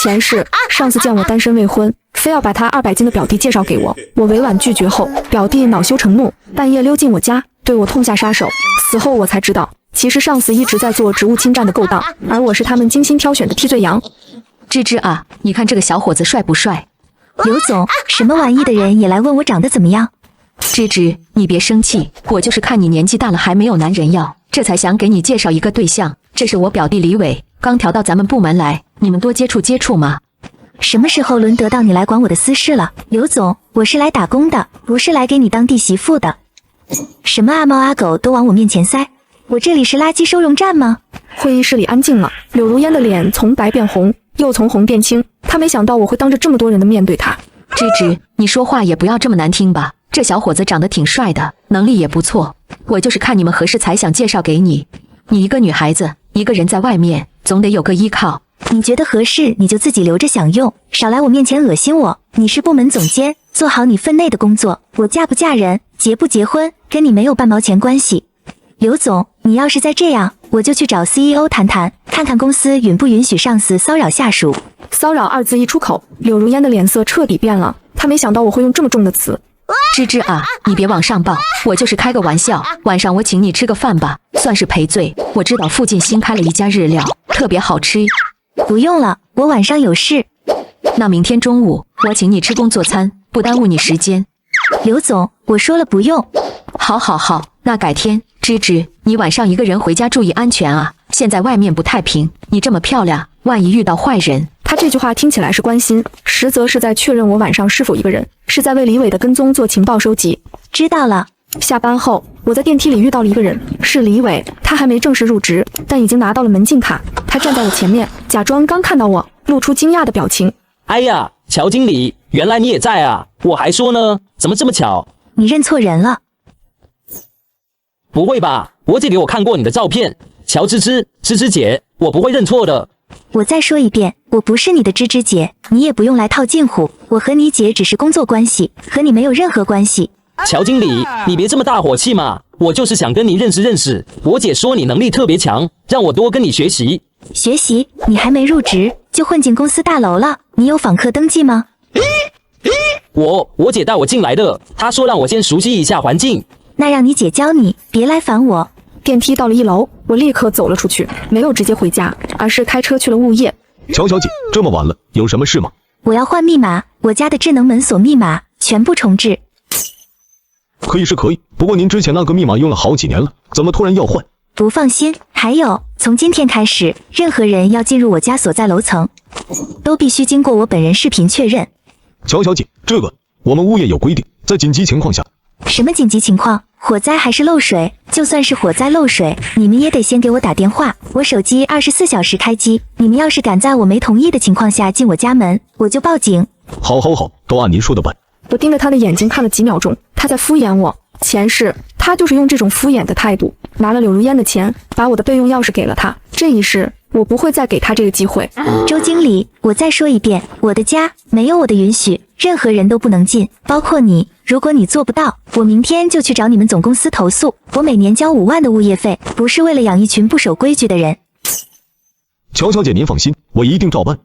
前世上司见我单身未婚，非要把他200斤的表弟介绍给我，我委婉拒绝后，表弟恼羞成怒，半夜溜进我家，对我痛下杀手。死后我才知道，其实上司一直在做职务侵占的勾当，而我是他们精心挑选的替罪羊。芝芝啊，你看这个小伙子帅不帅？刘总，什么玩意的人也来问我长得怎么样？芝芝，你别生气，我就是看你年纪大了还没有男人要，这才想给你介绍一个对象。这是我表弟李伟，刚调到咱们部门来，你们多接触接触嘛。什么时候轮得到你来管我的私事了？刘总，我是来打工的，不是来给你当弟媳妇的。什么阿猫阿狗都往我面前塞，我这里是垃圾收容站吗？会议室里安静了，柳如烟的脸从白变红，又从红变青。她没想到我会当着这么多人的面对她。芝芝，你说话也不要这么难听吧？这小伙子长得挺帅的，能力也不错，我就是看你们合适才想介绍给你。你一个女孩子，一个人在外面，总得有个依靠。你觉得合适你就自己留着享用，少来我面前恶心我。你是部门总监，做好你分内的工作。我嫁不嫁人，结不结婚，跟你没有半毛钱关系。刘总，你要是再这样，我就去找 CEO 谈谈，看看公司允不允许上司骚扰下属。骚扰2字一出口，柳如烟的脸色彻底变了。她没想到我会用这么重的词。芝芝啊，你别往上报，我就是开个玩笑。晚上我请你吃个饭吧，算是赔罪。我知道附近新开了一家日料，特别好吃。不用了，我晚上有事。那明天中午我请你吃工作餐，不耽误你时间。刘总，我说了不用。好，那改天。芝芝，你晚上一个人回家注意安全啊！现在外面不太平，你这么漂亮，万一遇到坏人……他这句话听起来是关心，实则是在确认我晚上是否一个人，是在为李伟的跟踪做情报收集。知道了。下班后，我在电梯里遇到了一个人，是李伟。他还没正式入职，但已经拿到了门禁卡。他站在我前面，假装刚看到我，露出惊讶的表情。哎呀，乔经理，原来你也在啊！我还说呢，怎么这么巧？你认错人了。不会吧，我姐给我看过你的照片，乔芝芝姐，我不会认错的。我再说一遍，我不是你的芝芝姐，你也不用来套近乎，我和你姐只是工作关系，和你没有任何关系。乔经理，你别这么大火气嘛，我就是想跟你认识认识。我姐说你能力特别强，让我多跟你学习。学习？你还没入职就混进公司大楼了？你有访客登记吗？我姐带我进来的，她说让我先熟悉一下环境。那让你姐教你，别来烦我。电梯到了1楼，我立刻走了出去，没有直接回家，而是开车去了物业。乔小姐，这么晚了，有什么事吗？我要换密码，我家的智能门锁密码全部重置。可以是可以，不过您之前那个密码用了好几年了，怎么突然要换？不放心，还有，从今天开始，任何人要进入我家所在楼层，都必须经过我本人视频确认。乔小姐，这个我们物业有规定，在紧急情况下。什么紧急情况？火灾还是漏水？就算是火灾漏水，你们也得先给我打电话，我手机24小时开机。你们要是敢在我没同意的情况下进我家门，我就报警。好，都按您说的办。我盯着他的眼睛看了几秒钟，他在敷衍我。前世他就是用这种敷衍的态度，拿了柳如烟的钱，把我的备用钥匙给了他。这一世我不会再给他这个机会。周经理，我再说一遍，我的家没有我的允许，任何人都不能进，包括你。如果你做不到，我明天就去找你们总公司投诉。我每年交5万的物业费，不是为了养一群不守规矩的人。乔小姐您放心，我一定照办，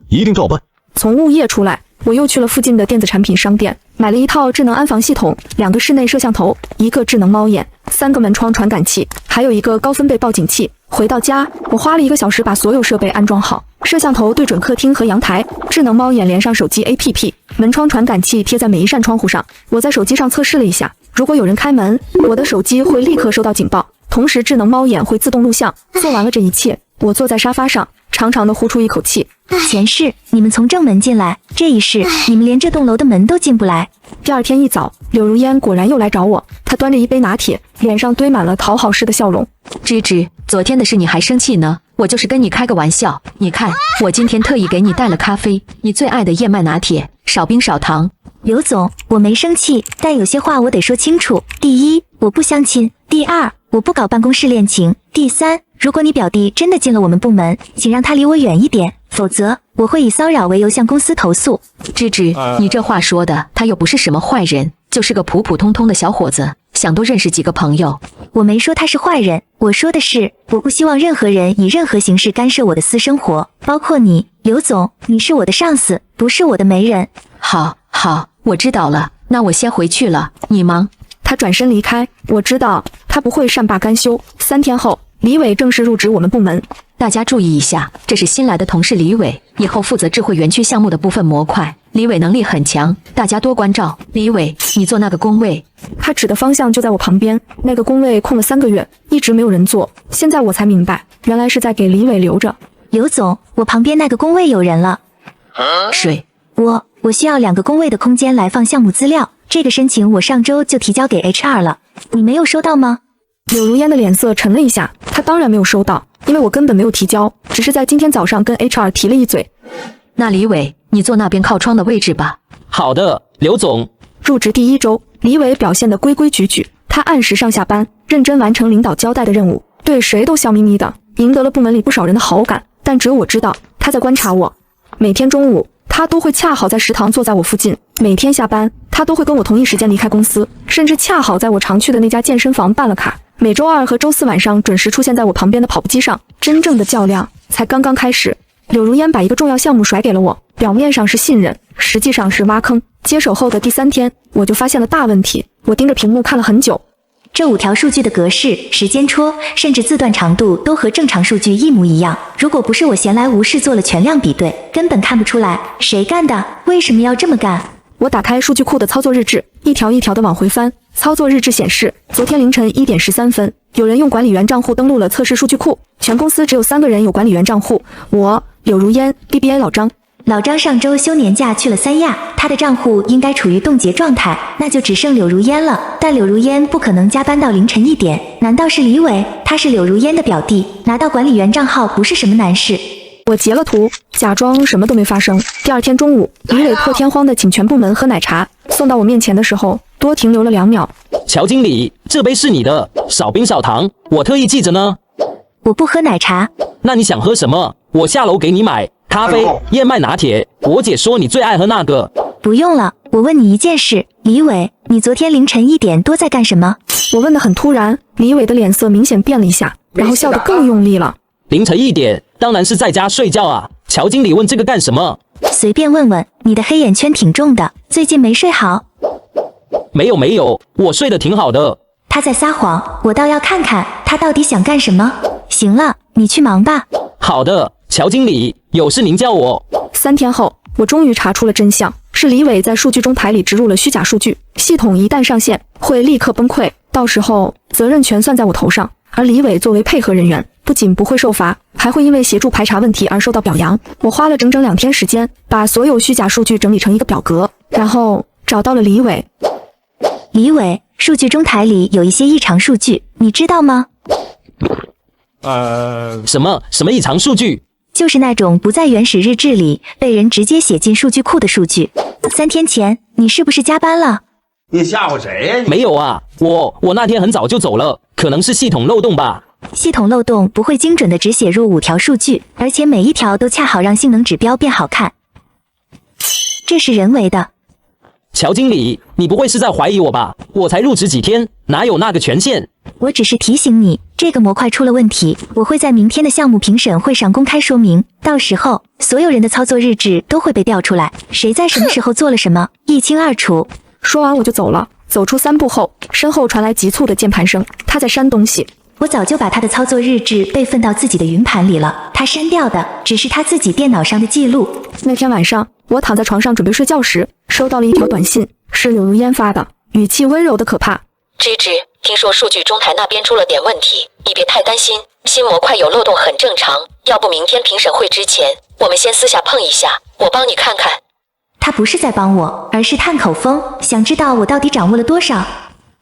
从物业出来，我又去了附近的电子产品商店，买了一套智能安防系统，2个室内摄像头，1个智能猫眼，3个门窗传感器，还有1个高分贝报警器。回到家，我花了1个小时把所有设备安装好，摄像头对准客厅和阳台，智能猫眼连上手机 APP， 门窗传感器贴在每一扇窗户上。我在手机上测试了一下，如果有人开门，我的手机会立刻收到警报，同时智能猫眼会自动录像。做完了这一切，我坐在沙发上，长长的呼出一口气。前世你们从正门进来，这一世你们连这栋楼的门都进不来。第二天一早，柳如烟果然又来找我，她端着一杯拿铁，脸上堆满了讨好式的笑容。芝芝，昨天的事你还生气呢？我就是跟你开个玩笑。你看，我今天特意给你带了咖啡，你最爱的燕麦拿铁，少冰少糖。刘总，我没生气，但有些话我得说清楚。第一，我不相亲；第二，我不搞办公室恋情；第三，如果你表弟真的进了我们部门，请让他离我远一点，否则我会以骚扰为由向公司投诉。芝芝，你这话说的，他又不是什么坏人，就是个普普通通的小伙子，想多认识几个朋友。我没说他是坏人，我说的是，我不希望任何人以任何形式干涉我的私生活，包括你，刘总，你是我的上司，不是我的媒人。好，我知道了，那我先回去了，你忙。他转身离开。我知道他不会善罢甘休。3天后，李伟正式入职我们部门。大家注意一下，这是新来的同事李伟，以后负责智慧园区项目的部分模块。李伟能力很强，大家多关照。李伟，你坐那个工位。他指的方向就在我旁边，那个工位空了3个月，一直没有人做。现在我才明白，原来是在给李伟留着。刘总，我旁边那个工位有人了。水，我需要2个工位的空间来放项目资料，这个申请我上周就提交给 HR 了，你没有收到吗？柳如烟的脸色沉了一下，她当然没有收到，因为我根本没有提交，只是在今天早上跟 HR 提了一嘴。那李伟，你坐那边靠窗的位置吧。好的，刘总。入职第1周，李伟表现得规规矩矩，他按时上下班，认真完成领导交代的任务，对谁都笑眯眯的，赢得了部门里不少人的好感。但只有我知道，他在观察我。每天中午，他都会恰好在食堂坐在我附近；每天下班，他都会跟我同一时间离开公司，甚至恰好在我常去的那家健身房办了卡。每周2和周4晚上准时出现在我旁边的跑步机上。真正的较量才刚刚开始。柳如烟把一个重要项目甩给了我，表面上是信任，实际上是挖坑。接手后的第3天，我就发现了大问题。我盯着屏幕看了很久，这5条数据的格式、时间戳，甚至字段长度都和正常数据一模一样。如果不是我闲来无事做了全量比对，根本看不出来谁干的，为什么要这么干？我打开数据库的操作日志，一条一条的往回翻。操作日志显示，昨天凌晨1点13分，有人用管理员账户登录了测试数据库。全公司只有3个人有管理员账户，我、柳如烟、BBA 老张。老张上周休年假去了三亚，他的账户应该处于冻结状态，那就只剩柳如烟了。但柳如烟不可能加班到凌晨1点，难道是李伟？他是柳如烟的表弟，拿到管理员账号不是什么难事。我截了图，假装什么都没发生。第2天中午，李伟破天荒地请全部门喝奶茶，送到我面前的时候，多停留了2秒。乔经理，这杯是你的，少冰少糖，我特意记着呢。我不喝奶茶。那你想喝什么？我下楼给你买。咖啡、燕麦拿铁，我姐说你最爱喝那个。不用了，我问你一件事，李伟，你昨天凌晨1点多在干什么？我问得很突然，李伟的脸色明显变了一下，然后笑得更用力了。凌晨1点，当然是在家睡觉啊。乔经理问这个干什么？随便问问，你的黑眼圈挺重的，最近没睡好？没有，我睡得挺好的。他在撒谎，我倒要看看他到底想干什么。行了，你去忙吧。好的，乔经理，有事您叫我。3天后，我终于查出了真相，是李伟在数据中台里植入了虚假数据，系统一旦上线会立刻崩溃，到时候责任全算在我头上。而李伟作为配合人员，不仅不会受罚，还会因为协助排查问题而受到表扬。我花了整整2天时间，把所有虚假数据整理成一个表格，然后找到了李伟。李伟，数据中台里有一些异常数据，你知道吗？什么异常数据？就是那种不在原始日志里，被人直接写进数据库的数据。3天前，你是不是加班了？你吓唬谁呀？没有啊，我那天很早就走了，可能是系统漏洞吧。系统漏洞不会精准的只写入5条数据，而且每一条都恰好让性能指标变好看。这是人为的。乔经理，你不会是在怀疑我吧？我才入职几天，哪有那个权限？我只是提醒你，这个模块出了问题，我会在明天的项目评审会上公开说明，到时候所有人的操作日志都会被调出来，谁在什么时候做了什么，一清二楚。说完我就走了，走出3步后，身后传来急促的键盘声，他在删东西。我早就把他的操作日志备份到自己的云盘里了，他删掉的只是他自己电脑上的记录。那天晚上，我躺在床上准备睡觉时，收到了一条短信，是柳如烟发的，语气温柔的可怕。芝芝，听说数据中台那边出了点问题，你别太担心，新模块有漏洞很正常，要不明天评审会之前，我们先私下碰一下，我帮你看看。他不是在帮我，而是探口风，想知道我到底掌握了多少。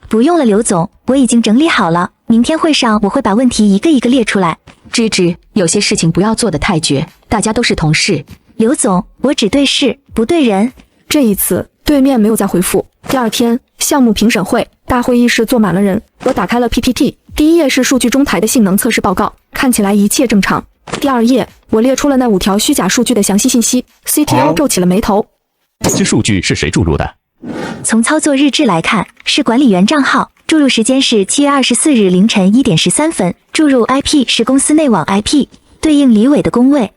不用了，刘总，我已经整理好了，明天会上我会把问题一个一个列出来。芝芝，有些事情不要做得太绝，大家都是同事。刘总，我只对事不对人。这一次对面没有再回复。第2天，项目评审会，大会议室坐满了人。我打开了 PPT， 第1页是数据中台的性能测试报告，看起来一切正常。第2页，我列出了那5条虚假数据的详细信息。CTO 皱起了眉头。这些数据是谁注入的？从操作日志来看，是管理员账号注入时间是7月24日凌晨1点13分，注入 IP 是公司内网 IP， 对应李伟的工位。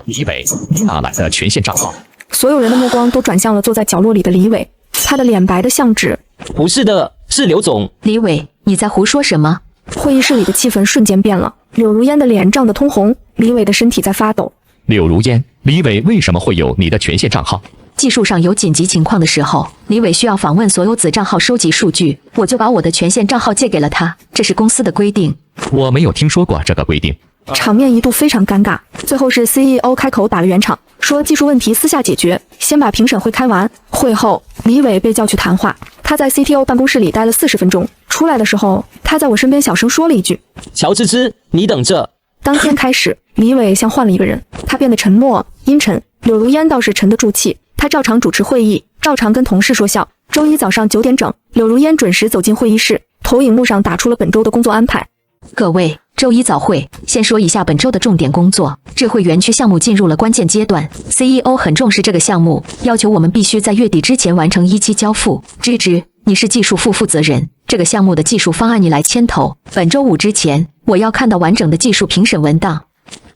李伟，哪来的权限账号？所有人的目光都转向了坐在角落里的李伟，他的脸白得像纸。不是的，是刘总。李伟，你在胡说什么？会议室里的气氛瞬间变了，柳如烟的脸涨得通红，李伟的身体在发抖。柳如烟，李伟为什么会有你的权限账号？技术上有紧急情况的时候，李伟需要访问所有子账号收集数据，我就把我的权限账号借给了他，这是公司的规定。我没有听说过这个规定。场面一度非常尴尬，最后是 CEO 开口打了圆场，说技术问题私下解决，先把评审会开完。会后，李伟被叫去谈话，他在 CTO 办公室里待了40分钟，出来的时候，他在我身边小声说了一句：“乔芝芝，你等着。”当天开始，李伟像换了一个人，他变得沉默阴沉，柳如烟倒是沉得住气，他照常主持会议，照常跟同事说笑。周一早上9点整，柳如烟准时走进会议室，投影幕上打出了本周的工作安排。各位，周一早会，先说一下本周的重点工作。智慧园区项目进入了关键阶段 ，CEO 很重视这个项目，要求我们必须在月底之前完成一期交付。芝芝，你是技术副负责人，这个项目的技术方案你来牵头。本周5之前，我要看到完整的技术评审文档。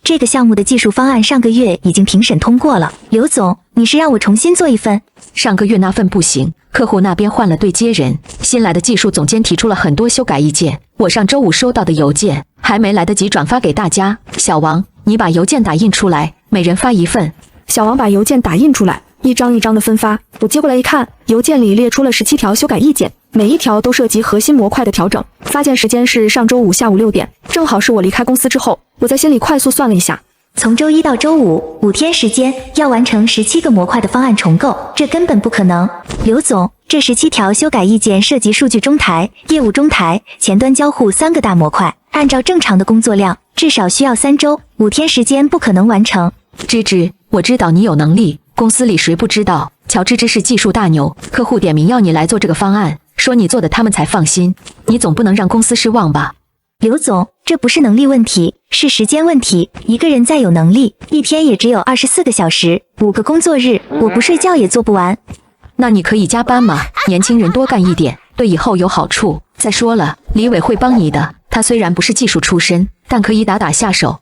这个项目的技术方案上个月已经评审通过了，刘总，你是让我重新做一份？上个月那份不行，客户那边换了对接人，新来的技术总监提出了很多修改意见，我上周5收到的邮件还没来得及转发给大家。小王，你把邮件打印出来，每人发一份。小王把邮件打印出来，一张一张的分发。我接过来一看，邮件里列出了17条修改意见，每一条都涉及核心模块的调整。发件时间是上周5下午6点，正好是我离开公司之后。我在心里快速算了一下，从周一到周五5天时间要完成17个模块的方案重构，这根本不可能。刘总，这17条修改意见涉及数据中台、业务中台、前端交互3个大模块，按照正常的工作量，至少需要3周，5天时间不可能完成。芝芝，我知道你有能力，公司里谁不知道？乔芝芝是技术大牛，客户点名要你来做这个方案，说你做的他们才放心，你总不能让公司失望吧？刘总，这不是能力问题，是时间问题。一个人再有能力，一天也只有24个小时，5个工作日，我不睡觉也做不完。那你可以加班嘛，年轻人多干一点，对以后有好处。再说了，李伟会帮你的，他虽然不是技术出身，但可以打打下手。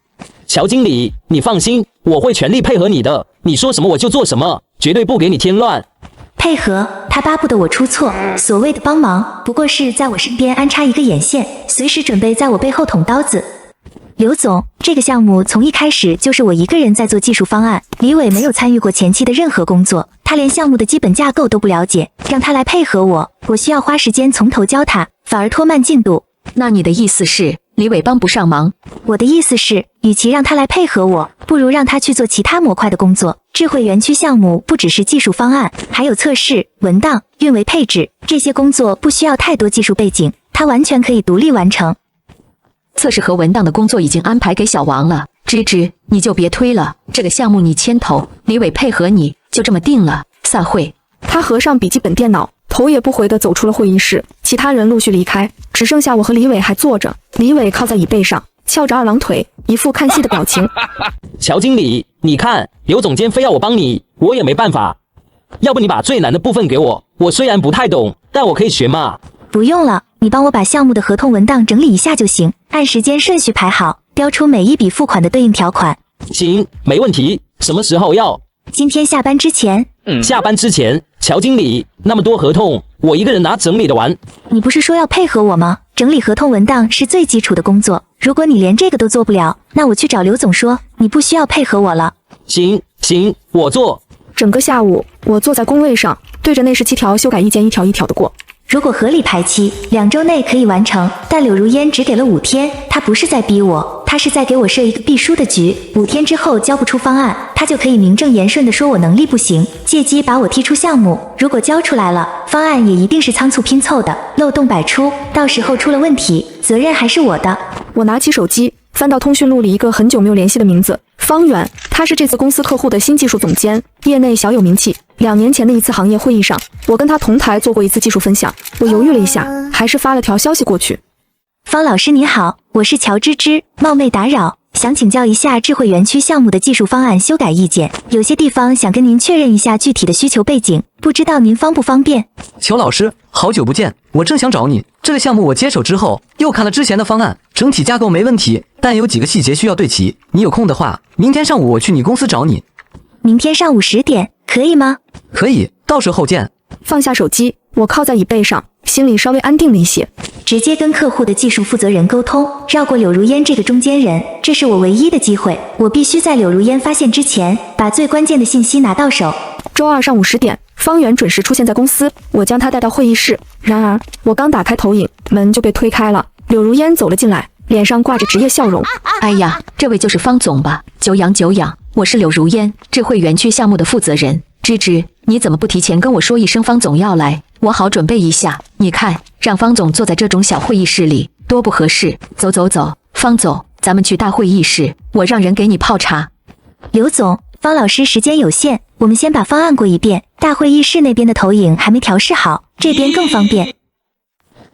乔经理，你放心，我会全力配合你的，你说什么我就做什么，绝对不给你添乱。配合，他巴不得我出错，所谓的帮忙，不过是在我身边安插一个眼线，随时准备在我背后捅刀子。刘总，这个项目从一开始就是我一个人在做技术方案，李伟没有参与过前期的任何工作，他连项目的基本架构都不了解，让他来配合我，我需要花时间从头教他，反而拖慢进度。那你的意思是，李伟帮不上忙？我的意思是，与其让他来配合我，不如让他去做其他模块的工作。智慧园区项目不只是技术方案，还有测试、文档、运维配置，这些工作不需要太多技术背景，他完全可以独立完成。测试和文档的工作已经安排给小王了，芝芝，你就别推了，这个项目你牵头，李伟配合你，就这么定了。散会。他合上笔记本电脑，头也不回地走出了会议室，其他人陆续离开，只剩下我和李伟还坐着。李伟靠在椅背上，翘着2郎腿，一副看戏的表情。乔经理，你看，刘总监非要我帮你，我也没办法。要不你把最难的部分给我，我虽然不太懂，但我可以学嘛。不用了，你帮我把项目的合同文档整理一下就行，按时间顺序排好，标出每一笔付款的对应条款。行，没问题。什么时候要？今天下班之前。下班之前。乔经理，那么多合同，我一个人哪整理得完？你不是说要配合我吗？整理合同文档是最基础的工作，如果你连这个都做不了，那我去找刘总说，你不需要配合我了。行，我做。整个下午，我坐在工位上，对着那17条修改意见一条一条的过。如果合理排期，2周内可以完成，但柳如烟只给了5天，她不是在逼我，她是在给我设一个必输的局。5天之后交不出方案，她就可以名正言顺地说我能力不行，借机把我踢出项目。如果交出来了，方案也一定是仓促拼凑的，漏洞百出，到时候出了问题，责任还是我的。我拿起手机，翻到通讯录里一个很久没有联系的名字，方远，他是这次公司客户的新技术总监，业内小有名气。2年前的一次行业会议上，我跟他同台做过一次技术分享。我犹豫了一下，还是发了条消息过去。方老师你好，我是乔芝芝，冒昧打扰，想请教一下智慧园区项目的技术方案修改意见，有些地方想跟您确认一下具体的需求背景，不知道您方不方便？乔老师，好久不见，我正想找你。这个项目我接手之后，又看了之前的方案，整体架构没问题，但有几个细节需要对齐。你有空的话，明天上午我去你公司找你。明天上午10点，可以吗？可以，到时候见。放下手机，我靠在椅背上，心里稍微安定了一些。直接跟客户的技术负责人沟通，绕过柳如烟这个中间人，这是我唯一的机会。我必须在柳如烟发现之前，把最关键的信息拿到手。周二上午10点，方圆准时出现在公司，我将他带到会议室。然而，我刚打开投影，门就被推开了。柳如烟走了进来，脸上挂着职业笑容。哎呀，这位就是方总吧？久仰久仰，我是柳如烟，智慧园区项目的负责人。芝芝，你怎么不提前跟我说一声方总要来，我好准备一下。你看，让方总坐在这种小会议室里，多不合适。走走走，方总，咱们去大会议室，我让人给你泡茶。刘总，方老师时间有限，我们先把方案过一遍。大会议室那边的投影还没调试好，这边更方便。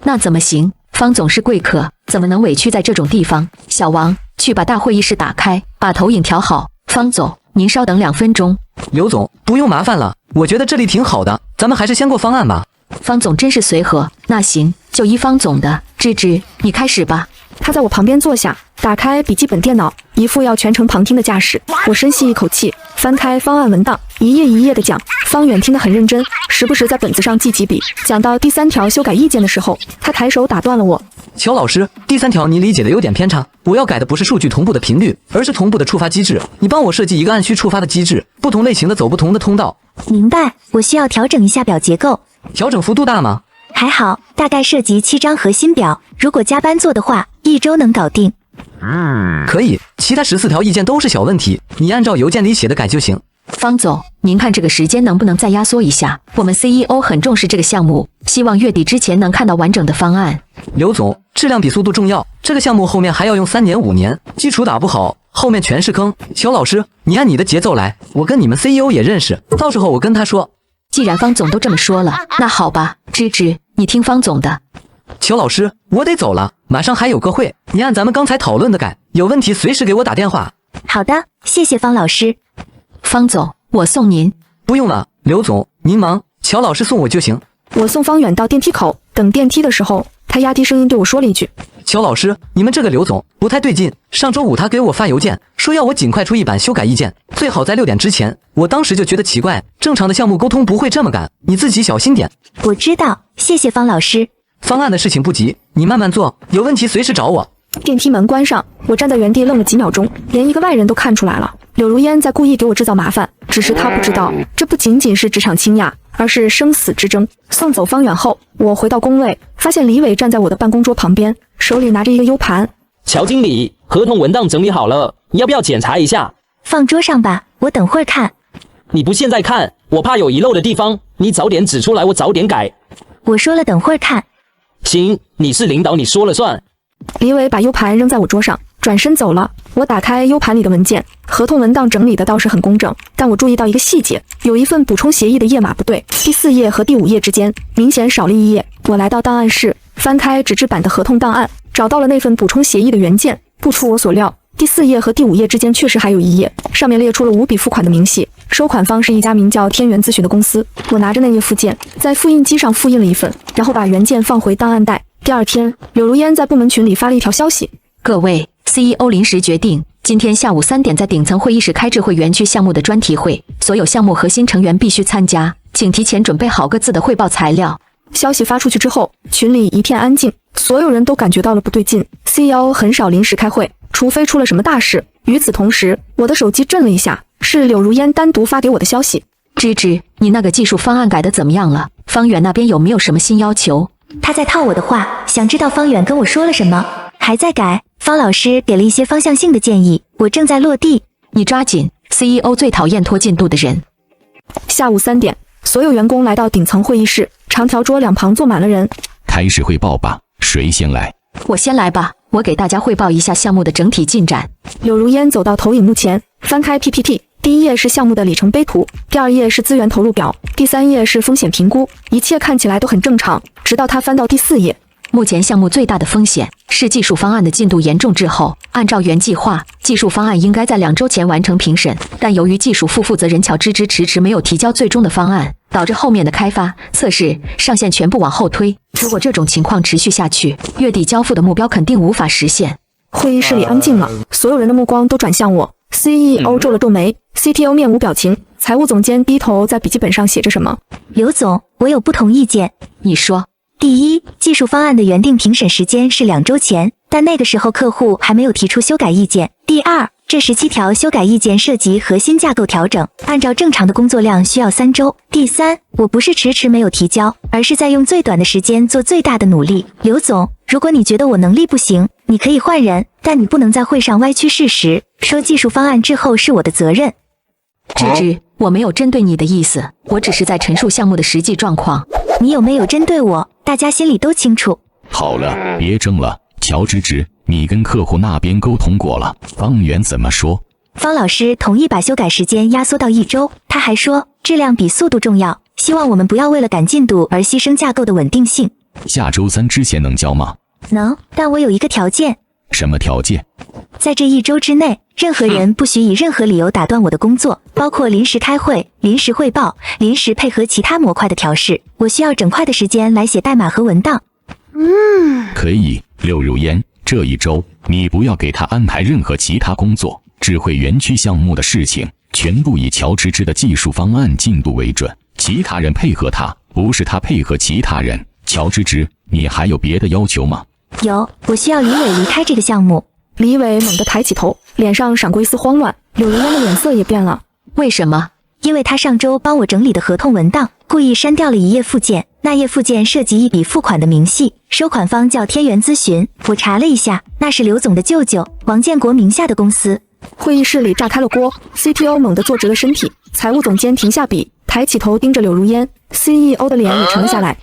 那怎么行？方总是贵客，怎么能委屈在这种地方？小王，去把大会议室打开，把投影调好。方总，您稍等2分钟。刘总，不用麻烦了，我觉得这里挺好的，咱们还是先过方案吧。方总真是随和，那行，就依方总的。芝芝，你开始吧。他在我旁边坐下，打开笔记本电脑，一副要全程旁听的架势。我深吸一口气，翻开方案文档，一页一页的讲。方远听得很认真，时不时在本子上记几笔。讲到第3条修改意见的时候，他抬手打断了我。乔老师，第3条你理解的有点偏差，我要改的不是数据同步的频率，而是同步的触发机制。你帮我设计一个按需触发的机制，不同类型的走不同的通道。明白，我需要调整一下表结构。调整幅度大吗？还好，大概涉及7张核心表，如果加班做的话，1周能搞定。可以，其他14条意见都是小问题，你按照邮件里写的改就行。方总，您看这个时间能不能再压缩一下？我们 CEO 很重视这个项目，希望月底之前能看到完整的方案。刘总，质量比速度重要，这个项目后面还要用3年5年，基础打不好，后面全是坑。乔老师，你按你的节奏来，我跟你们 CEO 也认识，到时候我跟他说。既然方总都这么说了，那好吧，芝芝，你听方总的。乔老师，我得走了，马上还有个会，你按咱们刚才讨论的改，有问题随时给我打电话。好的，谢谢方老师。方总，我送您。不用了，刘总，您忙，乔老师送我就行。我送方远到电梯口，等电梯的时候，他压低声音对我说了一句：乔老师，你们这个刘总不太对劲，上周5他给我发邮件，说要我尽快出一版修改意见，最好在6点之前。我当时就觉得奇怪，正常的项目沟通不会这么赶，你自己小心点。我知道，谢谢方老师。方案的事情不急，你慢慢做，有问题随时找我。电梯门关上，我站在原地愣了几秒钟，连一个外人都看出来了，柳如烟在故意给我制造麻烦，只是他不知道，这不仅仅是职场倾轧，而是生死之争。送走方远后，我回到工位，发现李伟站在我的办公桌旁边，手里拿着一个 U 盘。乔经理，合同文档整理好了，要不要检查一下？放桌上吧，我等会儿看。你不现在看，我怕有遗漏的地方，你早点指出来，我早点改。我说了等会儿看。行，你是领导，你说了算。李伟把 U 盘扔在我桌上，转身走了。我打开 U 盘里的文件，合同文档整理的倒是很工整，但我注意到一个细节，有一份补充协议的页码不对，第4页和第5页之间明显少了一页。我来到档案室，翻开纸质版的合同档案，找到了那份补充协议的原件。不出我所料，第4页和第5页之间确实还有一页，上面列出了5笔付款的明细，收款方是一家名叫天元咨询的公司。我拿着那页附件，在复印机上复印了一份，然后把原件放回档案袋。第2天，柳如烟在部门群里发了一条消息：各位 CEO 临时决定，今天下午3点在顶层会议室开智慧园区项目的专题会，所有项目核心成员必须参加，请提前准备好各自的汇报材料。消息发出去之后，群里一片安静，所有人都感觉到了不对劲。CEO 很少临时开会，除非出了什么大事。与此同时，我的手机震了一下，是柳如烟单独发给我的消息。芝芝，你那个技术方案改得怎么样了？方远那边有没有什么新要求？他在套我的话，想知道方远跟我说了什么。还在改，方老师给了一些方向性的建议，我正在落地。你抓紧 ，CEO 最讨厌拖进度的人。下午3点，所有员工来到顶层会议室，长条桌两旁坐满了人。开始汇报吧，谁先来？我先来吧，我给大家汇报一下项目的整体进展。柳如烟走到投影幕前，翻开 PPT， 第1页是项目的里程碑图，第2页是资源投入表，第3页是风险评估，一切看起来都很正常，直到他翻到第4页。目前项目最大的风险是技术方案的进度严重滞后。按照原计划，技术方案应该在2周前完成评审，但由于技术副负责人乔芝芝迟迟没有提交最终的方案，导致后面的开发、测试、上线全部往后推。如果这种情况持续下去，月底交付的目标肯定无法实现。会议室里安静了，所有人的目光都转向我。CEO 皱了皱眉 ，CTO 面无表情，财务总监低头在笔记本上写着什么。刘总，我有不同意见。你说。第一，技术方案的原定评审时间是2周前，但那个时候客户还没有提出修改意见。第二，这17条修改意见涉及核心架构调整，按照正常的工作量需要3周。第三，我不是迟迟没有提交，而是在用最短的时间做最大的努力。刘总，如果你觉得我能力不行，你可以换人，但你不能在会上歪曲事实，说技术方案滞后是我的责任。芝芝，我没有针对你的意思，我只是在陈述项目的实际状况。你有没有针对我，大家心里都清楚。好了，别争了。乔芝芝，你跟客户那边沟通过了，方圆怎么说？方老师同意把修改时间压缩到1周，他还说质量比速度重要，希望我们不要为了赶进度而牺牲架构的稳定性。下周3之前能交吗？能，但我有一个条件。什么条件？在这1周之内，任何人不许以任何理由打断我的工作，包括临时开会、临时汇报、临时配合其他模块的调试。我需要整块的时间来写代码和文档。可以，刘如烟，这1周你不要给他安排任何其他工作，智慧园区项目的事情全部以乔芝芝的技术方案进度为准，其他人配合他，不是他配合其他人。乔芝芝，你还有别的要求吗？有，我需要李伟离开这个项目。李伟猛地抬起头，脸上闪过一丝慌乱，柳如烟的脸色也变了。为什么？因为他上周帮我整理的合同文档，故意删掉了一页附件，那页附件涉及一笔付款的明细，收款方叫天元咨询。我查了一下，那是刘总的舅舅王建国名下的公司。会议室里炸开了锅 ，CTO 猛地坐直了身体，财务总监停下笔，抬起头盯着柳如烟 ，CEO 的脸也沉了下来。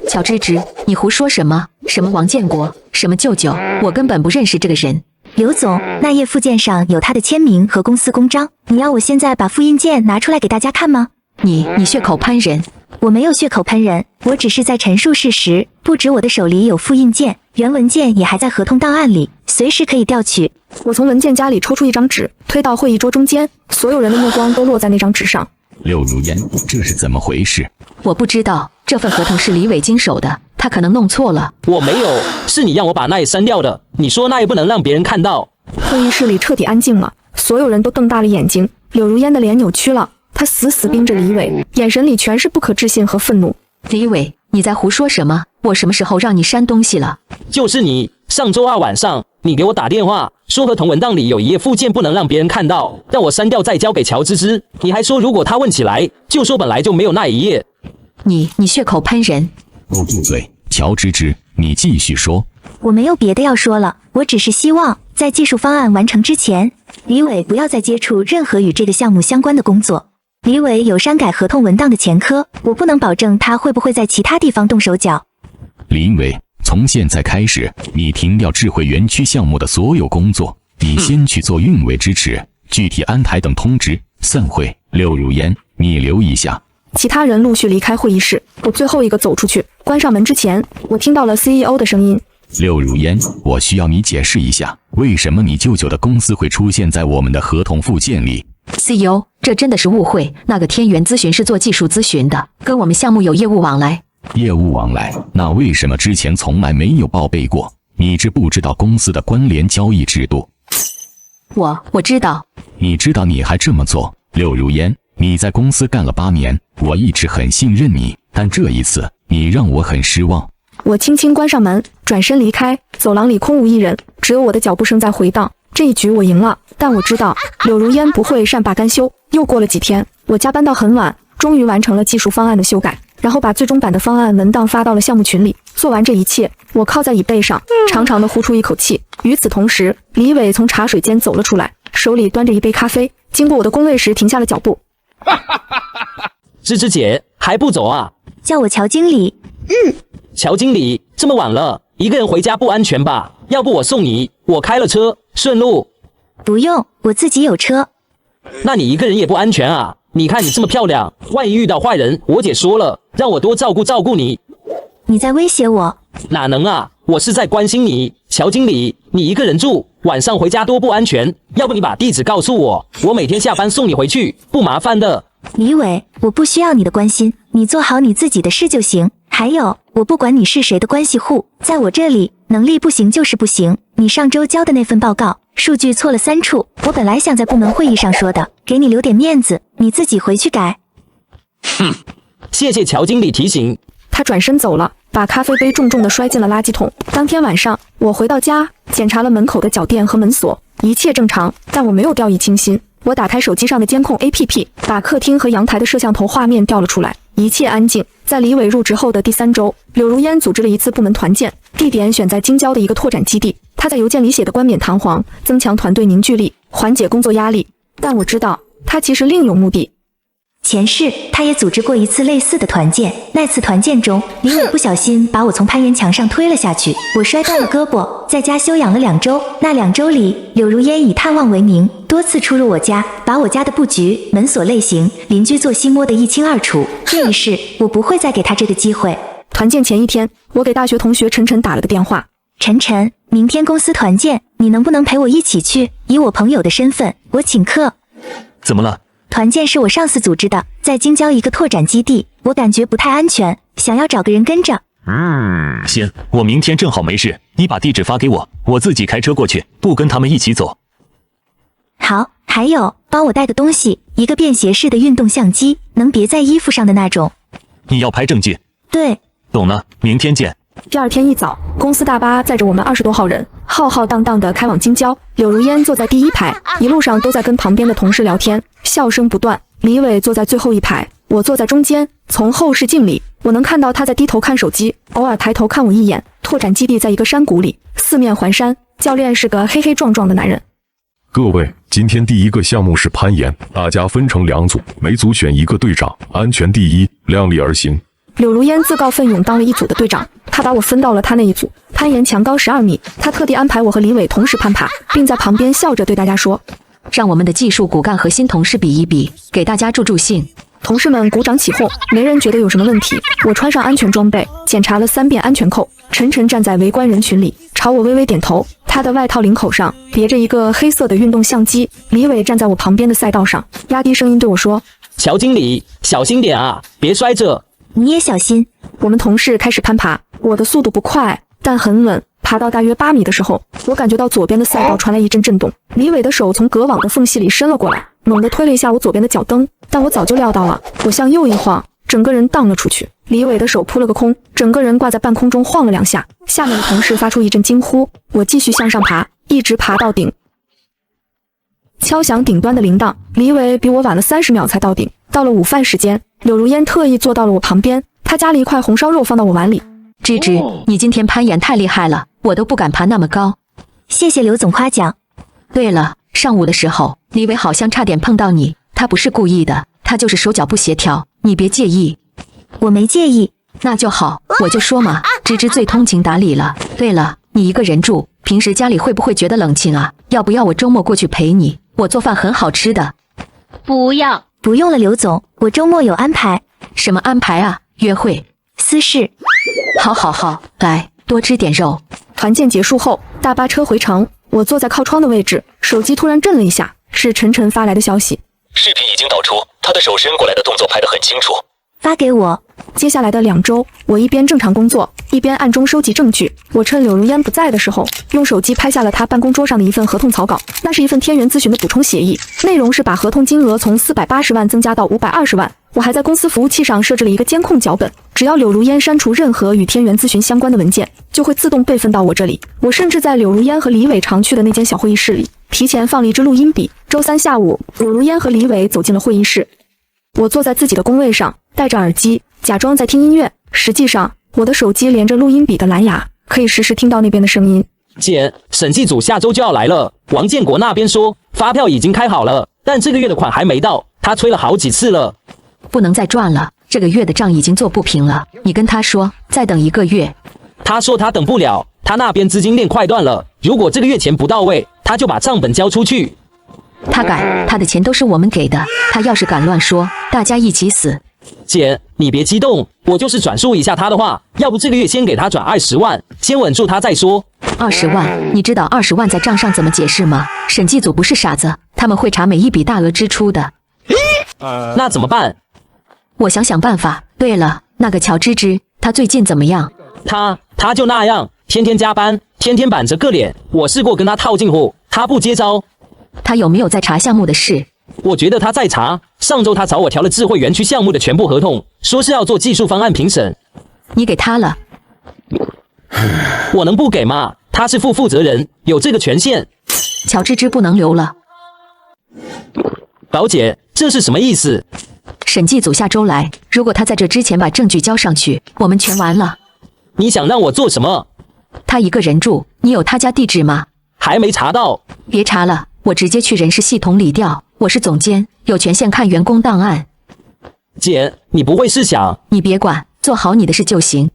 乔芝芝，你胡说什么？什么王建国？什么舅舅？我根本不认识这个人。刘总，那页附件上有他的签名和公司公章，你要我现在把复印件拿出来给大家看吗？你血口喷人！我没有血口喷人，我只是在陈述事实。不止我的手里有复印件，原文件也还在合同档案里，随时可以调取。我从文件夹里抽出一张纸，推到会议桌中间，所有人的目光都落在那张纸上。刘如烟，这是怎么回事？我不知道，这份合同是李伟经手的，他可能弄错了。我没有，是你让我把那页删掉的。你说那页不能让别人看到。会议室里彻底安静了，所有人都瞪大了眼睛。柳如烟的脸扭曲了，她死死盯着李伟，眼神里全是不可置信和愤怒。李伟，你在胡说什么？我什么时候让你删东西了？就是你，上周2晚上，你给我打电话，说合同文档里有一页附件不能让别人看到，让我删掉再交给乔芝芝。你还说如果他问起来，就说本来就没有那一页。你血口喷人！住嘴！乔芝芝，你继续说。我没有别的要说了，我只是希望在技术方案完成之前，李伟不要再接触任何与这个项目相关的工作。李伟有删改合同文档的前科，我不能保证他会不会在其他地方动手脚。李伟，从现在开始，你停掉智慧园区项目的所有工作，你先去做运维支持，具体安排等通知。散会。刘如烟，你留一下。其他人陆续离开会议室，我最后一个走出去，关上门之前，我听到了 CEO 的声音。刘如烟，我需要你解释一下，为什么你舅舅的公司会出现在我们的合同附件里？ CEO， 这真的是误会。那个天元咨询是做技术咨询的，跟我们项目有业务往来。业务往来？那为什么之前从来没有报备过？你知不知道公司的关联交易制度？我知道。你知道你还这么做？刘如烟，你在公司干了8年，我一直很信任你，但这一次你让我很失望。我轻轻关上门，转身离开，走廊里空无一人，只有我的脚步声在回荡。这一局我赢了，但我知道柳如烟不会善罢甘休。又过了几天，我加班到很晚，终于完成了技术方案的修改，然后把最终版的方案文档发到了项目群里。做完这一切，我靠在椅背上，长长的呼出一口气。与此同时，李伟从茶水间走了出来，手里端着一杯咖啡，经过我的工位时停下了脚步。芝芝姐还不走啊？叫我乔经理。乔经理，这么晚了，一个人回家不安全吧？要不我送你，我开了车，顺路。不用，我自己有车。那你一个人也不安全啊？你看你这么漂亮，万一遇到坏人，我姐说了，让我多照顾照顾你。你在威胁我？哪能啊，我是在关心你，乔经理，你一个人住，晚上回家多不安全。要不你把地址告诉我，我每天下班送你回去，不麻烦的。李伟，我不需要你的关心，你做好你自己的事就行。还有，我不管你是谁的关系户，在我这里，能力不行就是不行。你上周交的那份报告，数据错了3处，我本来想在部门会议上说的，给你留点面子，你自己回去改。哼，谢谢乔经理提醒。他转身走了，把咖啡杯重重地摔进了垃圾桶。当天晚上，我回到家，检查了门口的脚垫和门锁，一切正常，但我没有掉以轻心。我打开手机上的监控 APP， 把客厅和阳台的摄像头画面调了出来，一切安静。在李伟入职后的第3周，柳如烟组织了一次部门团建，地点选在京郊的一个拓展基地。他在邮件里写的冠冕堂皇，增强团队凝聚力，缓解工作压力。但我知道，他其实另有目的。前世他也组织过一次类似的团建，那次团建中，李伟不小心把我从攀岩墙上推了下去，我摔断了胳膊，在家休养了2周。那2周里，柳如烟以探望为名，多次出入我家，把我家的布局、门锁类型、邻居作息摸得一清二楚。这一世，我不会再给他这个机会。团建前一天，我给大学同学晨晨打了个电话。晨晨，明天公司团建，你能不能陪我一起去？以我朋友的身份，我请客。怎么了？团建是我上司组织的，在京郊一个拓展基地，我感觉不太安全，想要找个人跟着。行，我明天正好没事，你把地址发给我，我自己开车过去，不跟他们一起走。好，还有，帮我带个东西，一个便携式的运动相机，能别在衣服上的那种。你要拍证据？对，懂了，明天见。第二天一早，公司大巴载着我们20多号人，浩浩荡荡地开往京郊。柳如烟坐在第1排，一路上都在跟旁边的同事聊天，笑声不断。李伟坐在最后1排，我坐在中间。从后视镜里，我能看到他在低头看手机，偶尔抬头看我一眼。拓展基地在一个山谷里，四面环山。教练是个黑黑壮壮的男人。各位，今天第一个项目是攀岩，大家分成2组，每组选1个队长，安全第一，量力而行。柳如烟自告奋勇当了一组的队长，他把我分到了他那一组。攀岩墙高12米，他特地安排我和李伟同时攀爬，并在旁边笑着对大家说：“让我们的技术骨干和新同事比一比，给大家助助兴。”同事们鼓掌起哄，没人觉得有什么问题。我穿上安全装备，检查了3遍安全扣。晨晨站在围观人群里，朝我微微点头。他的外套领口上别着一个黑色的运动相机。李伟站在我旁边的赛道上，压低声音对我说：“乔经理，小心点啊，别摔着。”你也小心。我们同事开始攀爬，我的速度不快，但很稳。爬到大约8米的时候，我感觉到左边的赛道传来一阵震动，李伟的手从隔网的缝隙里伸了过来，猛地推了一下我左边的脚蹬，但我早就料到了，我向右一晃，整个人荡了出去。李伟的手扑了个空，整个人挂在半空中晃了2下，下面的同事发出一阵惊呼。我继续向上爬，一直爬到顶。敲响顶端的铃铛，李伟比我晚了30秒才到顶。到了午饭时间，柳如烟特意坐到了我旁边，她夹了一块红烧肉放到我碗里。芝芝，你今天攀岩太厉害了，我都不敢爬那么高。谢谢刘总夸奖。对了，上午的时候，李伟好像差点碰到你，他不是故意的，他就是手脚不协调，你别介意。我没介意。那就好，我就说嘛，芝芝最通情达理了。对了，你一个人住，平时家里会不会觉得冷清啊？要不要我周末过去陪你？我做饭很好吃的。不要。不用了，刘总，我周末有安排。什么安排啊？约会？私事。好好好，来，多吃点肉。团建结束后，大巴车回城，我坐在靠窗的位置，手机突然震了一下，是晨晨发来的消息。视频已经导出，他的手伸过来的动作拍得很清楚。发给我。接下来的2周，我一边正常工作，一边暗中收集证据。我趁柳如烟不在的时候，用手机拍下了她办公桌上的一份合同草稿。那是一份天元咨询的补充协议，内容是把合同金额从480万增加到520万。我还在公司服务器上设置了一个监控脚本，只要柳如烟删除任何与天元咨询相关的文件，就会自动备份到我这里。我甚至在柳如烟和李伟常去的那间小会议室里，提前放了一支录音笔。周3下午，柳如烟和李伟走进了会议室，我坐在自己的工位上，戴着耳机，假装在听音乐。实际上，我的手机连着录音笔的蓝牙，可以实时听到那边的声音。姐，审计组下周就要来了，王建国那边说发票已经开好了，但这个月的款还没到，他催了好几次了。不能再赚了，这个月的账已经做不平了。你跟他说，再等1个月。他说他等不了，他那边资金链快断了，如果这个月钱不到位，他就把账本交出去。他敢，他的钱都是我们给的，他要是敢乱说，大家一起死。姐，你别激动，我就是转述一下他的话，要不这个月先给他转20万，先稳住他再说。20万，你知道20万在账上怎么解释吗？审计组不是傻子，他们会查每一笔大额支出的。那怎么办？我想想办法。对了，那个乔芝芝，她最近怎么样？他就那样，天天加班，天天板着个脸。我试过跟他套近乎，他不接招。她有没有在查项目的事？我觉得他在查。上周他找我调了智慧园区项目的全部合同，说是要做技术方案评审。你给他了？我能不给吗？他是负责人，有这个权限。乔芝芝不能留了。宝姐，这是什么意思？审计组下周来，如果他在这之前把证据交上去，我们全完了。你想让我做什么？他一个人住，你有他家地址吗？还没查到。别查了，我直接去人事系统里调。我是总监，有权限看员工档案。姐，你不会是想……你别管，做好你的事就行。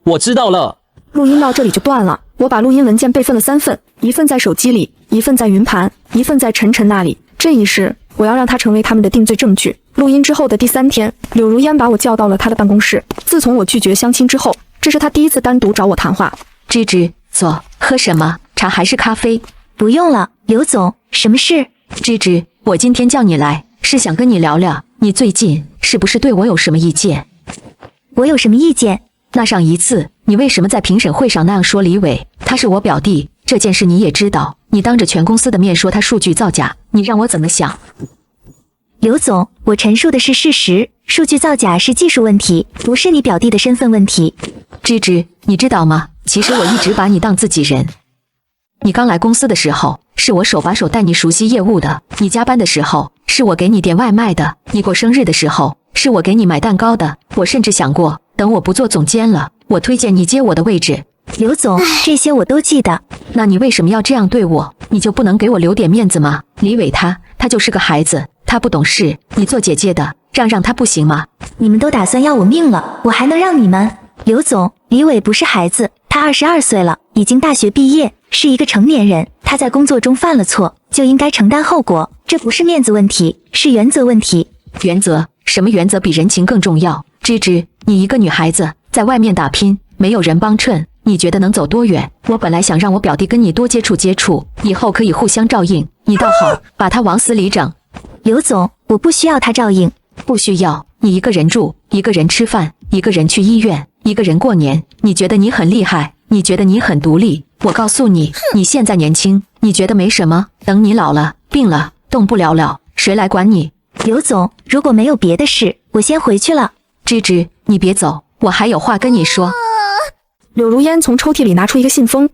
我知道了。录音到这里就断了。我把录音文件备份了3份，一份在手机里，一份在云盘，一份在晨晨那里。这一世，我要让他成为他们的定罪证据。录音之后的第3天，柳如烟把我叫到了他的办公室。自从我拒绝相亲之后，这是他第一次单独找我谈话。芝芝，坐，喝什么？茶还是咖啡？不用了，刘总，什么事？芝芝，我今天叫你来，是想跟你聊聊，你最近是不是对我有什么意见？我有什么意见？那上一次，你为什么在评审会上那样说李伟？他是我表弟，这件事你也知道，你当着全公司的面说他数据造假，你让我怎么想？刘总，我陈述的是事实，数据造假是技术问题，不是你表弟的身份问题。芝芝，你知道吗？其实我一直把你当自己人。你刚来公司的时候，是我手把手带你熟悉业务的；你加班的时候，是我给你点外卖的；你过生日的时候，是我给你买蛋糕的。我甚至想过，等我不做总监了，我推荐你接我的位置。刘总，这些我都记得。那你为什么要这样对我？你就不能给我留点面子吗？李伟他就是个孩子，他不懂事，你做姐姐的，让他不行吗？你们都打算要我命了，我还能让你们？刘总，李伟不是孩子，他22岁了，已经大学毕业，是一个成年人。他在工作中犯了错，就应该承担后果，这不是面子问题，是原则问题。原则？什么原则比人情更重要？芝芝，你一个女孩子在外面打拼，没有人帮衬，你觉得能走多远？我本来想让我表弟跟你多接触接触，以后可以互相照应，你倒好，把他往死里整。刘总，我不需要他照应。不需要，你一个人住，一个人吃饭，一个人去医院，一个人过年，你觉得你很厉害，你觉得你很独立。我告诉你，你现在年轻，你觉得没什么，等你老了，病了，动不了了，谁来管你？刘总，如果没有别的事，我先回去了。芝芝，你别走，我还有话跟你说。柳如烟从抽屉里拿出一个信封，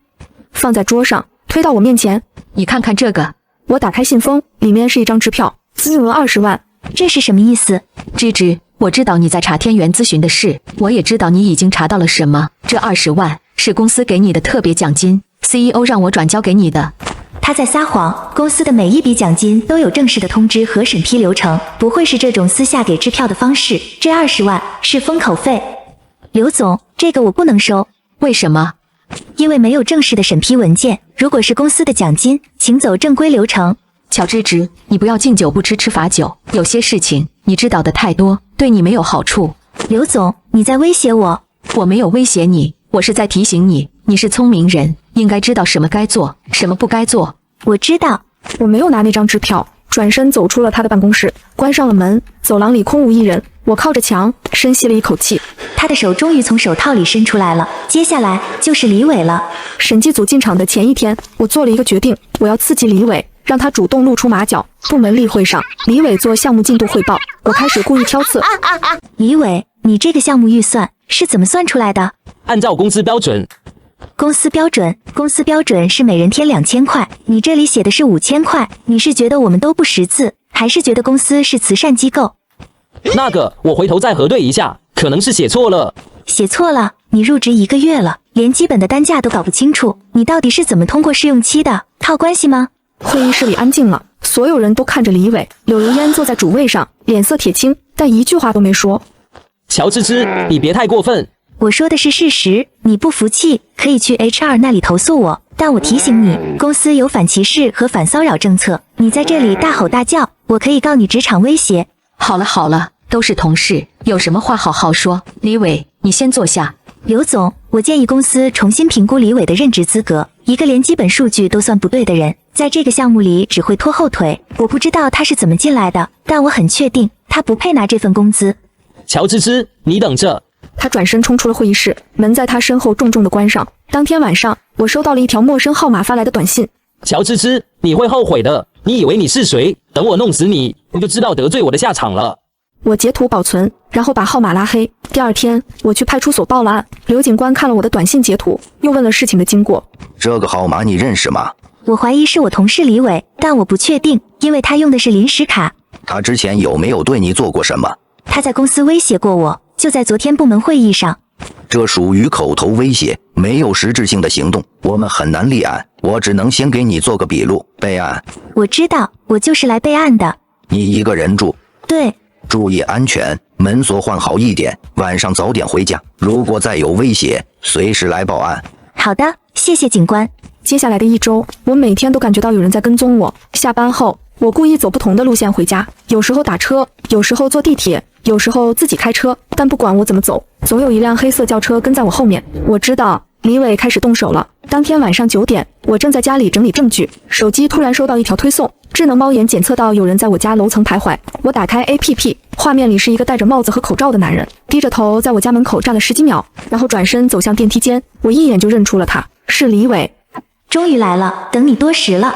放在桌上，推到我面前。你看看这个。我打开信封，里面是一张支票，金额20万。这是什么意思？芝芝，我知道你在查天元咨询的事，我也知道你已经查到了什么。这20万是公司给你的特别奖金 ，CEO 让我转交给你的。他在撒谎，公司的每一笔奖金都有正式的通知和审批流程，不会是这种私下给支票的方式。这20万是封口费。刘总，这个我不能收。为什么？因为没有正式的审批文件。如果是公司的奖金，请走正规流程。乔芝芝，你不要敬酒不吃吃罚酒，有些事情你知道的太多，对你没有好处。刘总，你在威胁我？我没有威胁你，我是在提醒你，你是聪明人，应该知道什么该做，什么不该做。我知道。我没有拿那张支票，转身走出了他的办公室，关上了门。走廊里空无一人，我靠着墙，深吸了一口气。他的手终于从手套里伸出来了，接下来就是李伟了。审计组进场的前一天，我做了一个决定，我要刺激李伟，让他主动露出马脚。部门例会上，李伟做项目进度汇报，我开始故意挑刺。李伟，你这个项目预算是怎么算出来的？按照公司标准。公司标准是每人添2000块，你这里写的是5000块，你是觉得我们都不识字，还是觉得公司是慈善机构？那个，我回头再核对一下，可能是写错了。写错了？你入职1个月了，连基本的单价都搞不清楚，你到底是怎么通过试用期的？靠关系吗？会议室里安静了，所有人都看着李伟。柳如烟坐在主位上，脸色铁青，但一句话都没说。乔芝芝，你别太过分。我说的是事实，你不服气可以去 HR 那里投诉我，但我提醒你，公司有反歧视和反骚扰政策，你在这里大吼大叫，我可以告你职场威胁。好了，都是同事，有什么话好好说。李伟，你先坐下。刘总，我建议公司重新评估李伟的任职资格。一个连基本数据都算不对的人，在这个项目里只会拖后腿。我不知道他是怎么进来的，但我很确定他不配拿这份工资。乔芝芝，你等着！他转身冲出了会议室，门在他身后重重地关上。当天晚上，我收到了一条陌生号码发来的短信。乔芝芝，你会后悔的。你以为你是谁？等我弄死你，你就知道得罪我的下场了。我截图保存，然后把号码拉黑。第二天，我去派出所报了案。刘警官看了我的短信截图，又问了事情的经过。这个号码你认识吗？我怀疑是我同事李伟，但我不确定，因为他用的是临时卡。他之前有没有对你做过什么？他在公司威胁过我，就在昨天部门会议上。这属于口头威胁，没有实质性的行动，我们很难立案。我只能先给你做个笔录，备案。我知道，我就是来备案的。你一个人住？对。注意安全，门锁换好一点，晚上早点回家。如果再有威胁，随时来报案。好的，谢谢警官。接下来的一周，我每天都感觉到有人在跟踪我。下班后，我故意走不同的路线回家，有时候打车，有时候坐地铁，有时候自己开车。但不管我怎么走，总有一辆黑色轿车跟在我后面。我知道李伟开始动手了。当天晚上9点，我正在家里整理证据，手机突然收到一条推送，智能猫眼检测到有人在我家楼层徘徊。我打开 APP， 画面里是一个戴着帽子和口罩的男人，低着头在我家门口站了10几秒，然后转身走向电梯间。我一眼就认出了他，是李伟。终于来了，等你多时了。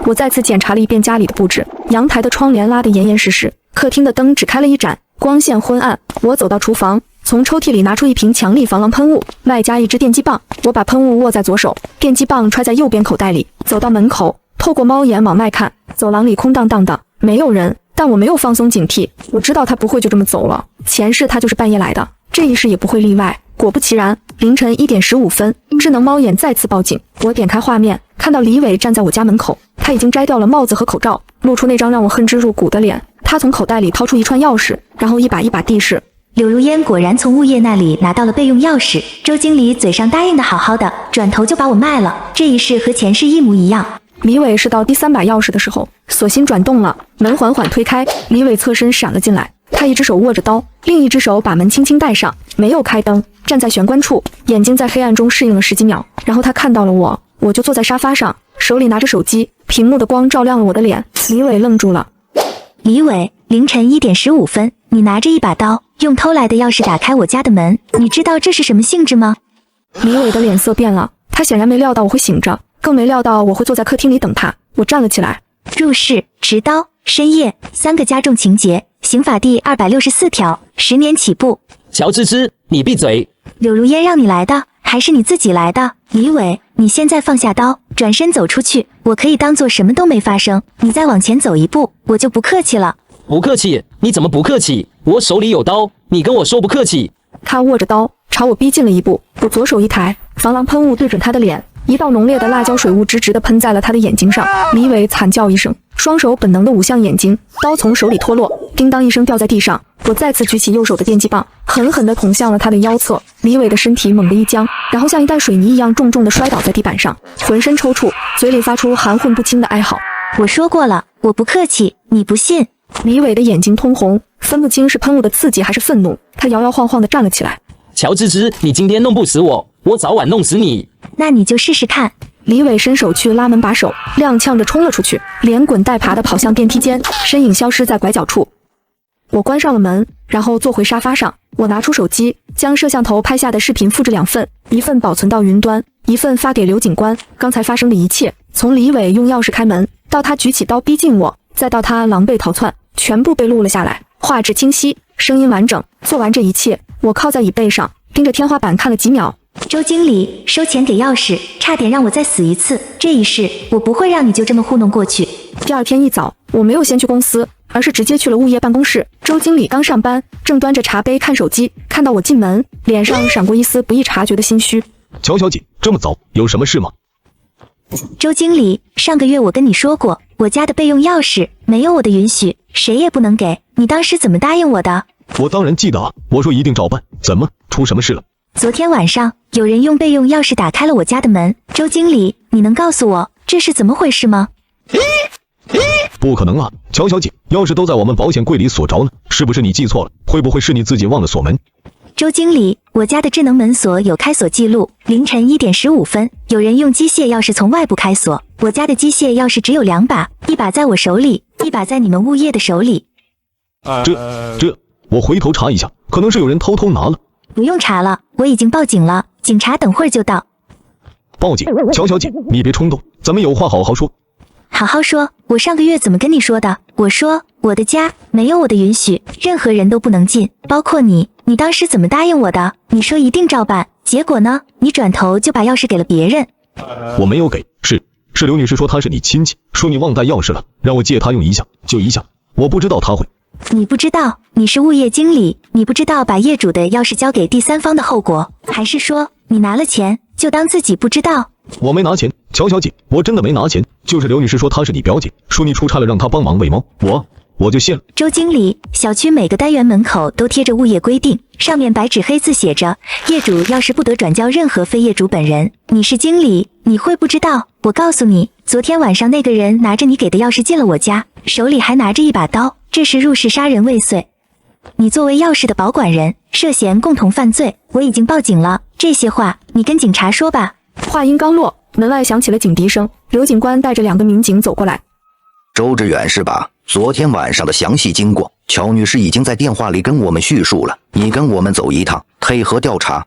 我再次检查了一遍家里的布置，阳台的窗帘拉得严严实实，客厅的灯只开了一盏，光线昏暗。我走到厨房，从抽屉里拿出一瓶强力防狼喷雾，外加一支电击棒。我把喷雾握在左手，电击棒揣在右边口袋里。走到门口，透过猫眼往外看，走廊里空荡荡的，没有人。但我没有放松警惕，我知道他不会就这么走了。前世他就是半夜来的，这一世也不会例外。果不其然，凌晨1点15分，智能猫眼再次报警。我点开画面，看到李伟站在我家门口，他已经摘掉了帽子和口罩，露出那张让我恨之入骨的脸。他从口袋里掏出一串钥匙，然后一把一把地试。柳如烟果然从物业那里拿到了备用钥匙，周经理嘴上答应的好好的，转头就把我卖了，这一世和前世一模一样。李伟是到第3把钥匙的时候，锁芯转动了，门缓缓推开，李伟侧身闪了进来。他一只手握着刀，另一只手把门轻轻带上，没有开灯，站在玄关处，眼睛在黑暗中适应了10几秒，然后他看到了我，我就坐在沙发上，手里拿着手机，屏幕的光照亮了我的脸。李伟愣住了。李伟，凌晨1点15分，你拿着一把刀，用偷来的钥匙打开我家的门，你知道这是什么性质吗？李伟的脸色变了，他显然没料到我会醒着，更没料到我会坐在客厅里等他。我站了起来。入室、持刀、深夜，3个加重情节，刑法第264条，10年起步。乔芝芝，你闭嘴！柳如烟让你来的，还是你自己来的？李伟，你现在放下刀，转身走出去，我可以当做什么都没发生。你再往前走一步，我就不客气了。不客气？你怎么不客气？我手里有刀，你跟我说不客气？他握着刀朝我逼近了一步，我左手一抬，防狼喷雾对准他的脸，一道浓烈的辣椒水雾直直地喷在了他的眼睛上。李伟惨叫一声，双手本能地捂向眼睛，刀从手里脱落，叮当一声掉在地上。我再次举起右手的电击棒，狠狠地捅向了他的腰侧。李伟的身体猛地一僵，然后像一袋水泥一样重重地摔倒在地板上，浑身抽搐，嘴里发出含混不清的哀嚎。我说过了，我不客气，你不信。李伟的眼睛通红，分不清是喷雾的刺激还是愤怒，他摇摇晃晃地站了起来。乔芝芝，你今天弄不死我，我早晚弄死你。那你就试试看。李伟伸手去拉门把手，踉跄着冲了出去，连滚带爬地跑向电梯间，身影消失在拐角处。我关上了门，然后坐回沙发上。我拿出手机，将摄像头拍下的视频复制2份，一份保存到云端，一份发给刘警官。刚才发生的一切，从李伟用钥匙开门，到他举起刀逼近我，再到他狼狈逃窜，全部被录了下来，画质清晰，声音完整。做完这一切，我靠在椅背上，盯着天花板看了几秒。周经理，收钱给钥匙，差点让我再死一次。这一世，我不会让你就这么糊弄过去。第二天一早，我没有先去公司，而是直接去了物业办公室。周经理刚上班，正端着茶杯看手机，看到我进门，脸上闪过一丝不易察觉的心虚。乔小姐，这么早，有什么事吗？周经理，上个月我跟你说过，我家的备用钥匙没有我的允许，谁也不能给。你当时怎么答应我的？我当然记得啊，我说一定照办。怎么，出什么事了？昨天晚上有人用备用钥匙打开了我家的门。周经理，你能告诉我这是怎么回事吗？不可能啊，乔小姐，钥匙都在我们保险柜里锁着呢，是不是你记错了？会不会是你自己忘了锁门？周经理，我家的智能门锁有开锁记录，凌晨1点15分，有人用机械钥匙从外部开锁。我家的机械钥匙只有2把，一把在我手里，一把在你们物业的手里。这，我回头查一下，可能是有人偷偷拿了。不用查了，我已经报警了，警察等会儿就到。报警，乔小姐，你别冲动，咱们有话好好说。好好说，我上个月怎么跟你说的？我说我的家没有我的允许，任何人都不能进，包括你。你当时怎么答应我的？你说一定照办，结果呢？你转头就把钥匙给了别人。我没有给，是刘女士说她是你亲戚，说你忘带钥匙了，让我借她用一下，就一下。我不知道她会。你不知道，你是物业经理，你不知道把业主的钥匙交给第三方的后果，还是说你拿了钱就当自己不知道？我没拿钱，乔小姐，我真的没拿钱，就是刘女士说她是你表姐，说你出差了让她帮忙喂猫，我就信了。周经理，小区每个单元门口都贴着物业规定，上面白纸黑字写着，业主钥匙不得转交任何非业主本人。你是经理，你会不知道？我告诉你，昨天晚上那个人拿着你给的钥匙进了我家，手里还拿着一把刀，这是入室杀人未遂。你作为钥匙的保管人，涉嫌共同犯罪，我已经报警了。这些话你跟警察说吧。话音刚落，门外响起了警笛声，刘警官带着2个民警走过来。周志远是吧？昨天晚上的详细经过，乔女士已经在电话里跟我们叙述了。你跟我们走一趟，配合调查。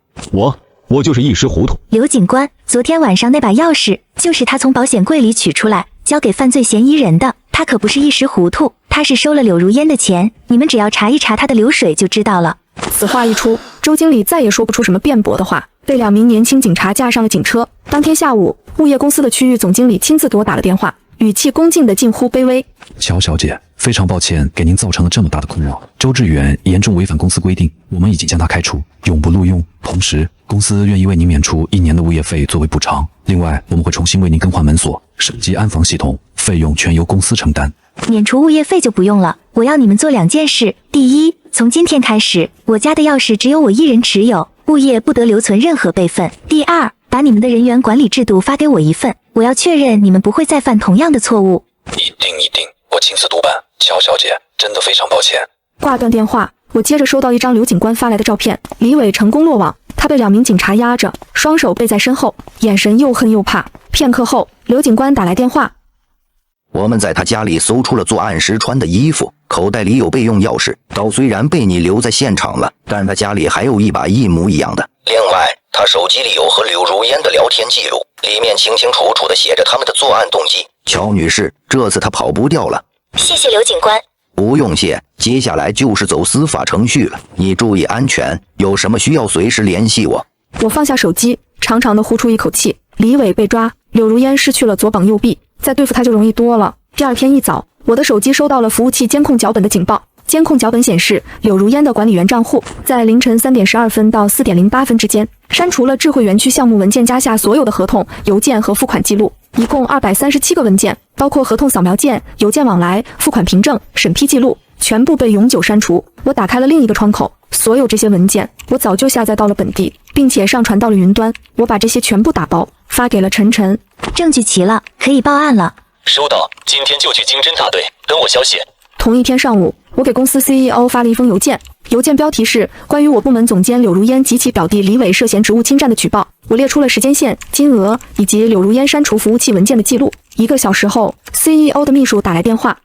我就是一时糊涂。刘警官，昨天晚上那把钥匙就是他从保险柜里取出来，交给犯罪嫌疑人的。他可不是一时糊涂，他是收了柳如烟的钱。你们只要查一查他的流水就知道了。此话一出，周经理再也说不出什么辩驳的话，被2名年轻警察架上了警车。当天下午，物业公司的区域总经理亲自给我打了电话，语气恭敬的近乎卑微。乔小姐，非常抱歉给您造成了这么大的困扰。周志远严重违反公司规定，我们已经将他开除，永不录用。同时，公司愿意为您免除1年的物业费作为补偿。另外，我们会重新为您更换门锁、升级安防系统，费用全由公司承担。免除物业费就不用了，我要你们做2件事。第一，从今天开始，我家的钥匙只有我一人持有，物业不得留存任何备份。第二，把你们的人员管理制度发给我一份，我要确认你们不会再犯同样的错误。一定，我亲自督办。乔小姐，真的非常抱歉。挂断电话，我接着收到一张刘警官发来的照片，李伟成功落网，他被2名警察压着，双手背在身后，眼神又恨又怕。片刻后，刘警官打来电话。我们在他家里搜出了作案时穿的衣服，口袋里有备用钥匙，刀虽然被你留在现场了，但他家里还有一把一模一样的。另外，他手机里有和柳如烟的聊天记录，里面清清楚楚地写着他们的作案动机。乔女士，这次他跑不掉了。谢谢刘警官。不用谢，接下来就是走司法程序了。你注意安全，有什么需要随时联系我。我放下手机，长长的呼出一口气。李伟被抓，柳如烟失去了左膀右臂，再对付他就容易多了。第2天一早，我的手机收到了服务器监控脚本的警报。监控脚本显示，柳如烟的管理员账户在凌晨3点12分到4点08分之间，删除了智慧园区项目文件夹下所有的合同、邮件和付款记录，一共237个文件，包括合同扫描件、邮件往来、付款凭证、审批记录，全部被永久删除。我打开了另一个窗口，所有这些文件我早就下载到了本地，并且上传到了云端。我把这些全部打包发给了晨晨。证据齐了，可以报案了。收到，今天就去经侦大队，等我消息。同一天上午，我给公司 CEO 发了一封邮件，邮件标题是关于我部门总监柳如烟及其表弟李伟涉嫌职务侵占的举报。我列出了时间线、金额以及柳如烟删除服务器文件的记录。1个小时后 ，CEO 的秘书打来电话：“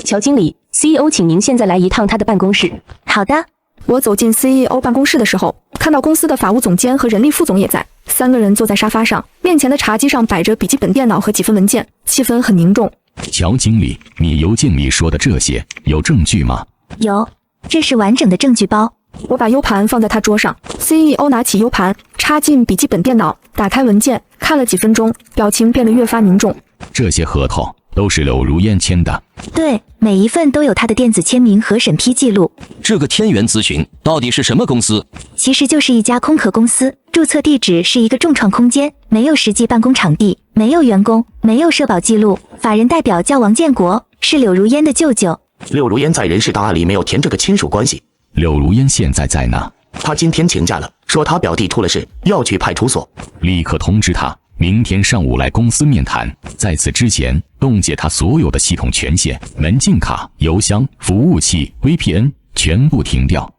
乔经理 ，CEO 请您现在来一趟他的办公室。”好的。我走进 CEO 办公室的时候，看到公司的法务总监和人力副总也在，3个人坐在沙发上，面前的茶几上摆着笔记本电脑和几份文件，气氛很凝重。乔经理，你邮件里说的这些有证据吗？有，这是完整的证据包。我把 U 盘放在他桌上 ，CEO 拿起 U 盘，插进笔记本电脑，打开文件，看了几分钟，表情变得越发凝重。这些合同都是柳如烟签的。对，每一份都有他的电子签名和审批记录。这个天元咨询到底是什么公司？其实就是一家空壳公司，注册地址是一个众创空间，没有实际办公场地，没有员工，没有社保记录。法人代表叫王建国，是柳如烟的舅舅。柳如烟在人事档案里没有填这个亲属关系。柳如烟现在在哪？他今天请假了，说他表弟出了事，要去派出所。立刻通知他，明天上午来公司面谈，在此之前冻结他所有的系统权限、门禁卡、邮箱、服务器、VPN 全部停掉。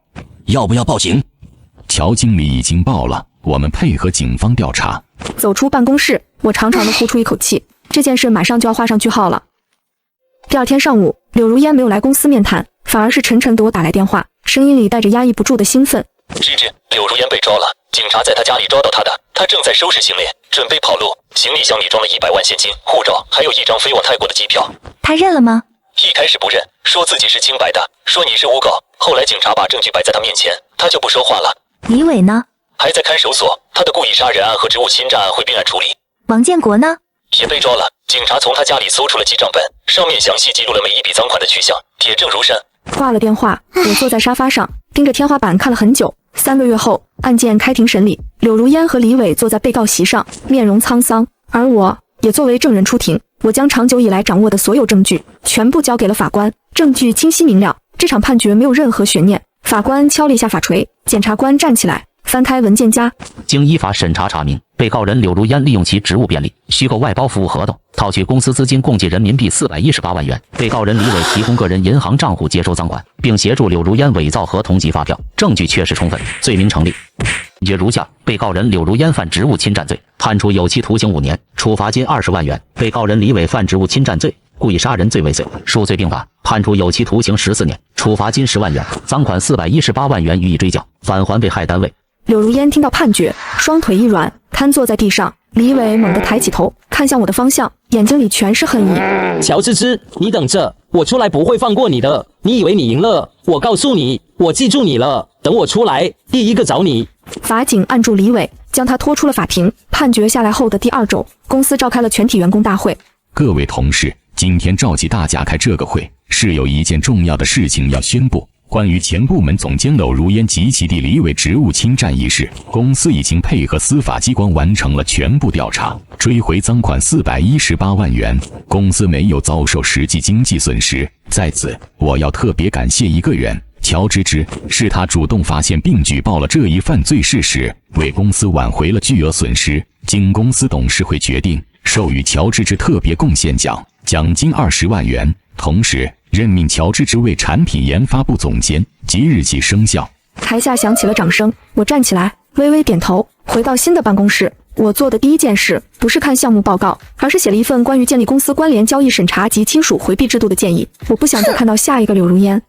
要不要报警？乔经理已经报了，我们配合警方调查。走出办公室，我长长的呼出一口气，这件事马上就要画上句号了。第二天上午，柳如烟没有来公司面谈，反而是晨晨给我打来电话，声音里带着压抑不住的兴奋。芝芝，柳如烟被抓了，警察在她家里抓到她的，她正在收拾行李，准备跑路。行李箱里装了100万现金、护照，还有一张飞往泰国的机票。他认了吗？一开始不认，说自己是清白的，说你是诬告。后来警察把证据摆在他面前，他就不说话了。李伟呢？还在看守所，他的故意杀人案和职务侵占案会并案处理。王建国呢？也被抓了，警察从他家里搜出了记账本，上面详细记录了每一笔赃款的去向，铁证如山。挂了电话，我坐在沙发上，盯着天花板看了很久。3个月后，案件开庭审理，柳如烟和李伟坐在被告席上，面容沧桑，而我也作为证人出庭。我将长久以来掌握的所有证据全部交给了法官，证据清晰明了，这场判决没有任何悬念。法官敲了一下法锤，检察官站起来，翻开文件夹。经依法审查查明，被告人柳如烟利用其职务便利，虚构外包服务合同，套取公司资金共计人民币418万元。被告人李伟提供个人银行账户接收赃款，并协助柳如烟伪造合同及发票，证据确实充分，罪名成立。决如下：被告人柳如烟犯职务侵占罪，判处有期徒刑5年，处罚金20万元；被告人李伟犯职务侵占罪、故意杀人罪未遂，数罪并罚，判处有期徒刑14年，处罚金10万元，赃款418万元予以追缴，返还被害单位。柳如烟听到判决，双腿一软，瘫坐在地上。李伟猛地抬起头，看向我的方向，眼睛里全是恨意。乔芝芝，你等着，我出来不会放过你的。你以为你赢了？我告诉你，我记住你了。等我出来，第一个找你。法警按住李伟，将他拖出了法庭。判决下来后的第2周，公司召开了全体员工大会。各位同事，今天召集大家开这个会，是有一件重要的事情要宣布。关于前部门总监柳如烟及其弟李伟职务侵占一事，公司已经配合司法机关完成了全部调查，追回赃款418万元，公司没有遭受实际经济损失。在此，我要特别感谢一个人，乔芝芝，是他主动发现并举报了这一犯罪事实，为公司挽回了巨额损失。经公司董事会决定，授予乔芝芝特别贡献奖，奖金20万元，同时任命乔芝芝为产品研发部总监，即日起生效。台下响起了掌声，我站起来，微微点头，回到新的办公室。我做的第一件事不是看项目报告，而是写了一份关于建立公司关联交易审查及亲属回避制度的建议。我不想再看到下一个柳如烟。